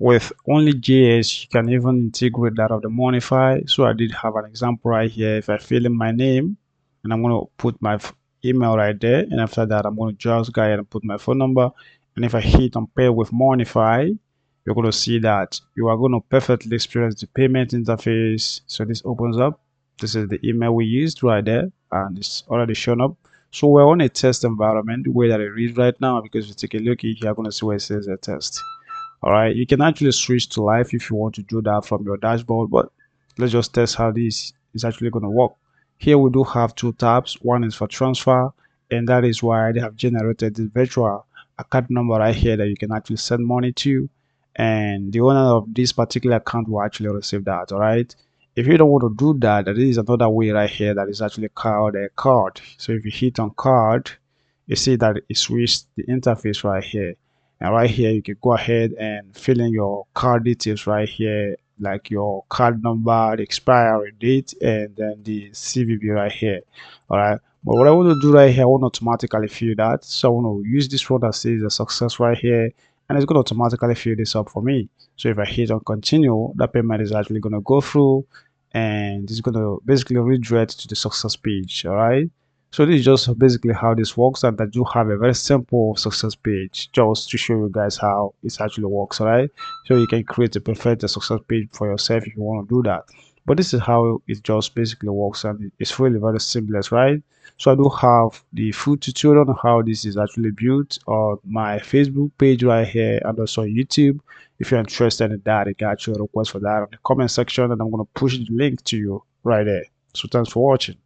with only JS, you can even integrate that of the Monnify. So I did have an example right here. If I fill in my name and I'm going to put my email right there, and after that I'm going to just go ahead and put my phone number, and if I hit on pay with Monnify, you're going to see that you are going to perfectly experience the payment interface. So this opens up. This is the email we used right there, and it's already shown up. So we're on a test environment, the way that it reads right now, because if you take a look here, you're going to see where it says a test. All right, you can actually switch to live if you want to do that from your dashboard, but let's just test how this is actually going to work. Here we do have two tabs. One is for transfer, and that is why they have generated this virtual account number right here that you can actually send money to, and the owner of this particular account will actually receive that. All right, if you don't want to do that, there is another way right here that is actually called a card. So if you hit on card, you see that it switched the interface right here. And right here, you can go ahead and fill in your card details right here, like your card number, the expiry date, and then the CVV right here. All right. But what I want to do right here, I want to automatically fill that. So I want to use this one that says a success right here, and it's going to automatically fill this up for me. So if I hit on continue, that payment is actually going to go through, and it's going to basically redirect to the success page. All right. So this is just basically how this works, and I do have a very simple success page just to show you guys how it actually works. All right, so you can create a perfect success page for yourself if you want to do that. But this is how it just basically works, and it's really very seamless, right? So I do have the full tutorial on how this is actually built on my Facebook page right here, and also YouTube. If you're interested in that, you can actually request for that on the comment section, and I'm going to push the link to you right there. So thanks for watching.